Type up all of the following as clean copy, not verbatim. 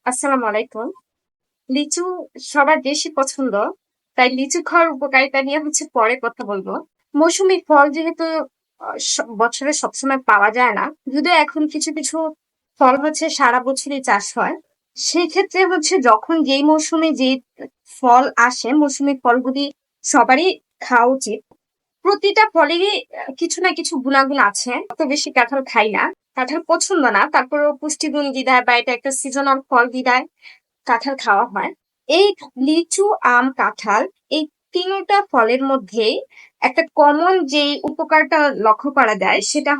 আসসালামু আলাইকুম। লিচু সবার বেশি পছন্দ। তাই লিচু খাওয়ার উপকারিতা নিয়ে পরে কথা বলবো। মৌসুমী ফল যেহেতু বছরে সবসময় পাওয়া যায় না, যদিও এখন কিছু কিছু ফল সারা বছরই চাষ হয়। সেই ক্ষেত্রে যখন যেই মৌসুমে যে ফল আসে, মৌসুমী ফলগুলি সবারই খাওয়া উচিত। প্রতিটা ফলেরই কিছু না কিছু গুণাগুণ আছে। অত বেশি কাঁঠাল খাই না, কাঁঠাল পছন্দ না, তারপরেও পুষ্টিগুণ দিদায় বা এটা একটা সিজনাল ফল দিদায় কাঁঠাল খাওয়া হয়। এই লিচু, আম, কাঁঠাল, এই তিনটা ফলের মধ্যে একটা কমন যে উপকারটা লক্ষ্য করা যায় সেটা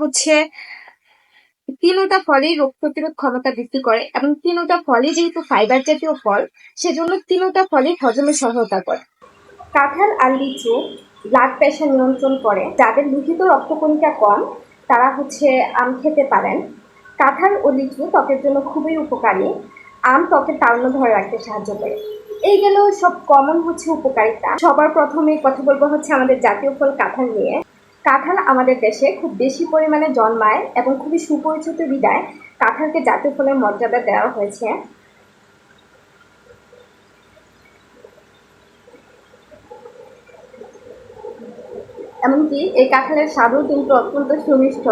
তিনটা ফলেই রোগ প্রতিরোধ ক্ষমতা বৃদ্ধি করে, এবং তিনটা ফলই যেহেতু ফাইবার জাতীয় ফল, সেজন্য তিনটা ফলই হজমে সহায়তা করে। কাঁঠাল আর লিচু ব্লাড প্রেশার নিয়ন্ত্রণ করে। যাদের লিখিত রক্তকণিকা কম তারা আম খেতে পারেন। কাঁঠাল ও লিচু ত্বকের জন্য খুবই উপকারী। আম ত্বকের তারুণ্য ধরে রাখতে সাহায্য করে। এই গেল সব কমন উপকারিতা। সবার প্রথমে কথা বলবো আমাদের জাতীয় ফল কাঁঠাল নিয়ে। কাঁঠাল আমাদের দেশে খুব বেশি পরিমাণে জন্মায় এবং খুবই সুপরিচিত বিদায় কাঁঠালকে জাতীয় ফলের মর্যাদা দেওয়া হয়েছে। এমনকি এই কাঁঠালের স্বাদও কিন্তু অত্যন্ত সুমিষ্ট।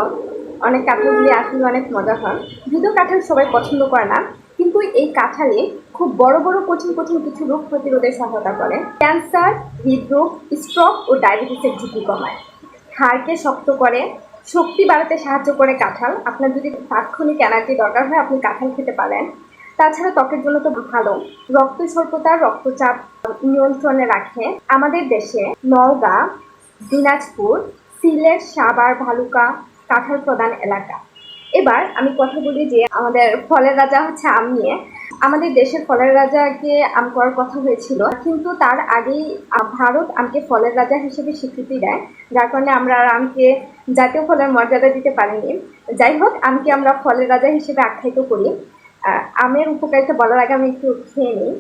অনেক কাঁঠালগুলি আসলে অনেক মজা হয়। যদিও কাঁঠাল সবাই পছন্দ করে না, কিন্তু এই কাঁঠালে খুব বড় বড় কঠিন কঠিন কিছু রোগ প্রতিরোধে সহায়তা করে। ক্যান্সার, হৃদরোগ, স্ট্রোক ও ডায়াবেটিসের ঝুঁকি কমায়। হাড়কে শক্ত করে, শক্তি বাড়াতে সাহায্য করে কাঁঠাল। আপনার যদি তাৎক্ষণিক এনার্জি দরকার হয় আপনি কাঁঠাল খেতে পারেন। তাছাড়া ত্বকের জন্য তো ভালো। রক্ত স্বল্পতা, রক্তচাপ নিয়ন্ত্রণে রাখে। আমাদের দেশে নওগাঁ, দিনাজপুর, সিলেট, সাভার, ভালুকা কাঁঠাল প্রধান এলাকা। এবার আমি কথা বলি যে আমাদের ফলের রাজা আম নিয়ে। আমাদের দেশের ফলের রাজাকে আম করার কথা হয়েছিল, কিন্তু তার আগেই ভারত আমকে ফলের রাজা হিসেবে স্বীকৃতি দেয়, যার কারণে আমরা আমকে জাতীয় ফলের মর্যাদা দিতে পারিনি। যাই হোক, আমকে আমরা ফলের রাজা হিসেবে আখ্যায়িত করি। আমের উপকারিতা বলার আগে আমি একটু খেয়ে নিই।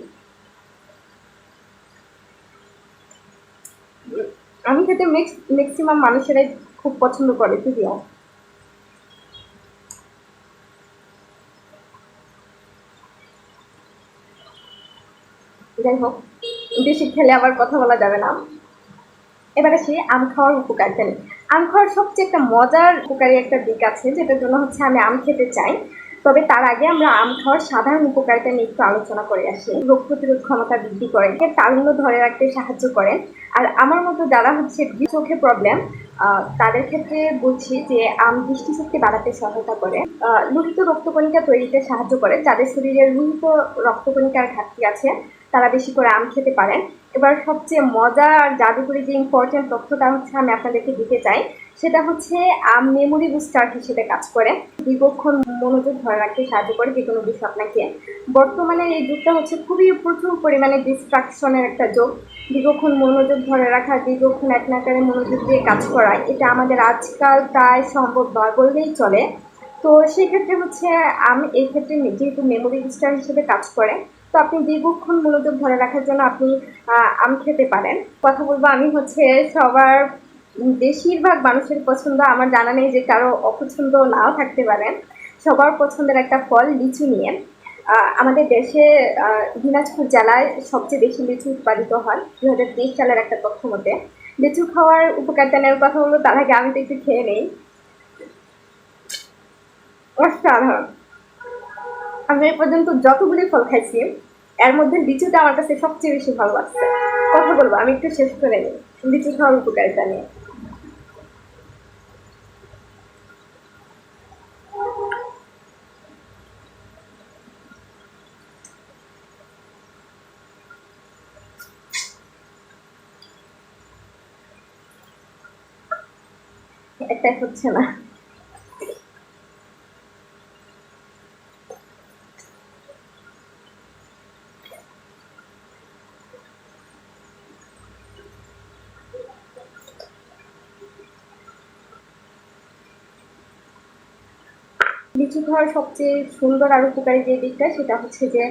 আমি খেতে ম্যাক্সিমাম মানুষেরাই খুব পছন্দ করে, যদিও যাই হোক, বেশি খেলে আবার কথা বলা যাবে না। এবার আসি আম খাওয়ার উপকারিতা নিয়ে। আম খাওয়ার সবচেয়ে একটা মজার উপকারী একটা দিক আছে, যেটার জন্য আমি আম খেতে চাই। তবে তার আগে আমরা আম খাওয়ার সাধারণ উপকারিতা নিয়ে একটু আলোচনা করে আসি। রোগ প্রতিরোধ ক্ষমতা বৃদ্ধি করে, তারুণ্য ধরে রাখতে সাহায্য করে। আর আমার মতো যারা চোখে প্রবলেম, তাদের ক্ষেত্রে বলছি যে আম দৃষ্টিশক্তি বাড়াতে সহায়তা করে। লোহিত রক্তকণিকা তৈরিতে সাহায্য করে। যাদের শরীরে লোহিত রক্তকণিকার ঘাটতি আছে তারা বেশি করে আম খেতে পারেন। এবার সবচেয়ে মজা আর জাদুকরি যে ইম্পর্টেন্ট তথ্যটা আমি আপনাদেরকে দিতে চাই, সেটা আম মেমোরি বুস্টার হিসেবে কাজ করে। দীর্ঘক্ষণ মনোযোগ ধরে রাখতে সাহায্য করে যে কোনো বিষয় আপনাকে। বর্তমানে এই যুগটা খুবই প্রচুর পরিমাণে ডিস্ট্রাকশনের একটা যুগ। দীর্ঘক্ষণ মনোযোগ ধরে রাখা, দীর্ঘক্ষণ এক নাকারে মনোযোগ দিয়ে কাজ করা, এটা আমাদের আজকাল প্রায় সম্ভব নয় বললেই চলে। তো সেক্ষেত্রে আম এই ক্ষেত্রে যেহেতু মেমোরি বুস্টার হিসেবে কাজ করে, তো আপনি দীর্ঘক্ষণ মনোযোগ ধরে রাখার জন্য আপনি আম খেতে পারেন। কথা বলবো আমি সবার বেশিরভাগ মানুষের পছন্দ, আমার জানা নেই যে কারো অপছন্দ নাও থাকতে পারেন, সবার পছন্দের একটা ফল লিচু নিয়ে। আমাদের দেশে দিনাজপুর জেলায় সবচেয়ে বেশি লিচু উৎপাদিত হয় 2023 সালের একটা তথ্য মতে। লিচু খাওয়ার উপকারিতা নেওয়ার কথা বলবো, তার আগে আমি তো একটু খেয়ে নেই। অসাধারণ। আমি এ পর্যন্ত যতগুলি ফল খাইছি এর মধ্যে লিচুটা আমার কাছে সবচেয়ে বেশি ভালো লাগছে। কথা বলবো আমি একটু শেষ করে নিই লিচু খাওয়ার উপকারিতা নিয়ে। একটাই হচ্ছে না। লিচু খাওয়ার সবচেয়ে সুন্দর আর উপকারী যে দিকটা সেটা হচ্ছে যে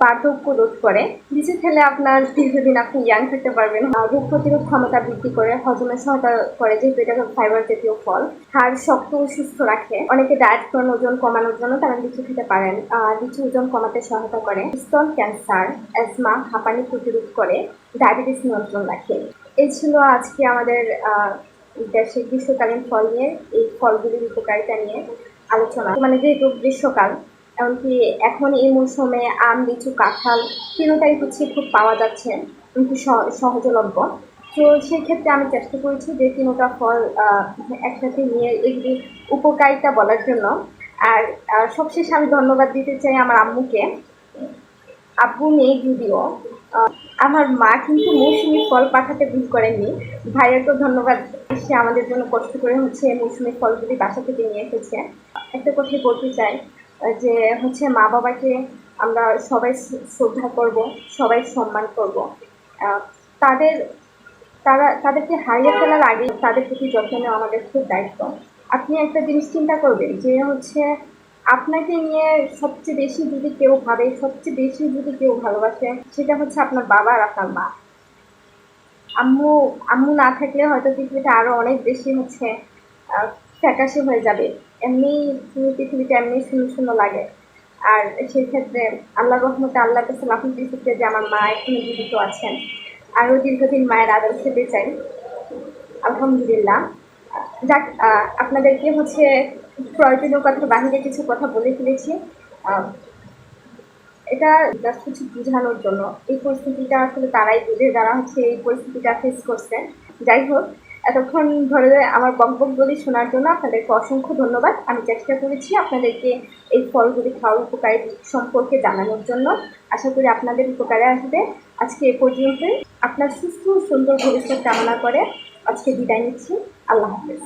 বার্ধক্য রোধ করে। লিচু খেলে আপনার দীর্ঘদিন আপনি ইয়াং থাকতে পারবেন। রোগ প্রতিরোধ ক্ষমতা বৃদ্ধি করে, হজমে সহায়তা করে যেহেতু এটা ফাইবার জাতীয় ফল। হাড় শক্ত ও সুস্থ রাখে। অনেকে ডায়েট করেন ওজন কমানোর জন্য, তারা লিচু খেতে পারেন। লিচু ওজন কমাতে সহায়তা করে, স্তন ক্যান্সার, অ্যাজমা, হাঁপানি প্রতিরোধ করে, ডায়াবেটিস নিয়ন্ত্রণ রাখে। এই ছিল আজকে আমাদের দেশের গ্রীষ্মকালীন ফল নিয়ে, এই ফলগুলির উপকারিতা নিয়ে আলোচনা। মানে যেহেতু গ্রীষ্মকাল, এমনকি এখন এই মৌসুমে আম, লিচু, কাঁঠাল তিনটাই হচ্ছে খুব পাওয়া যাচ্ছে, কিন্তু সহজলভ্য। তো সেক্ষেত্রে আমি চেষ্টা করেছি যে তিনটা ফল একসাথে নিয়ে এগুলি উপকারিতা বলার জন্য। আর সবশেষে আমি ধন্যবাদ দিতে চাই আমার আম্মুকে। আব্বু নেই যদিও, আমার মা কিন্তু মৌসুমি ফল পাঠাতে ভুল করেননি। ভাইয়াকে ধন্যবাদ, সে আমাদের জন্য কষ্ট করে হচ্ছে মৌসুমি ফলগুলি বাসা থেকে নিয়ে এসেছে। একটা কথাই বলতে চাই যে হচ্ছে মা বাবাকে আমরা সবাই শ্রদ্ধা করব, সবাই সম্মান করব। তাদের তাদেরকে হারিয়ে ফেলার আগে তাদের প্রতি যত্ন নেওয়া আমাদের খুব দায়িত্ব। আপনি একটা জিনিস চিন্তা করবেন যে হচ্ছে আপনাকে নিয়ে সবচেয়ে বেশি যদি কেউ ভাবে, সবচেয়ে বেশি যদি কেউ ভালোবাসে, সেটা হচ্ছে আপনার বাবা আর আপনার মা। আম্মু আম্মু না থাকলে হয়তো পৃথিবীটা আরো অনেক বেশি হচ্ছে ফ্যাকাশে হয়ে যাবে। এমনি পৃথিবীটা এমনি শূন্য শূন্য লাগে। আর সেই ক্ষেত্রে আল্লাহর রহমতে, আল্লাহর কাছে লাখ দিতে যে আমার মা এখনো জীবিত আছেন। আরো দীর্ঘদিন মায়ের আদর খেতে চাই, আলহামদুলিল্লাহ। যাক, আপনাদেরকে হচ্ছে প্রয়োজনীয় কথার বাহিরে কিছু কথা বলে ফেলেছি। এটা জাস্ট হচ্ছে বোঝানোর জন্য। এই পরিস্থিতিটা আসলে তারাই বুঝে যারা হচ্ছে এই পরিস্থিতিটা ফেস করছে। যাই হোক, এতক্ষণ ধরে আমার বকবকগুলি শোনার জন্য আপনাদেরকে অসংখ্য ধন্যবাদ। আমি চেষ্টা করেছি আপনাদেরকে এই ফলগুলি খাওয়ার উপকারী সম্পর্কে জানানোর জন্য। আশা করি আপনাদের উপকারে আসবে। আজকে এ পর্যন্তই। আপনার সুস্থ সুন্দর ভবিষ্যৎ কামনা করে আজকে বিদায় নিচ্ছি। আল্লাহ হাফেজ।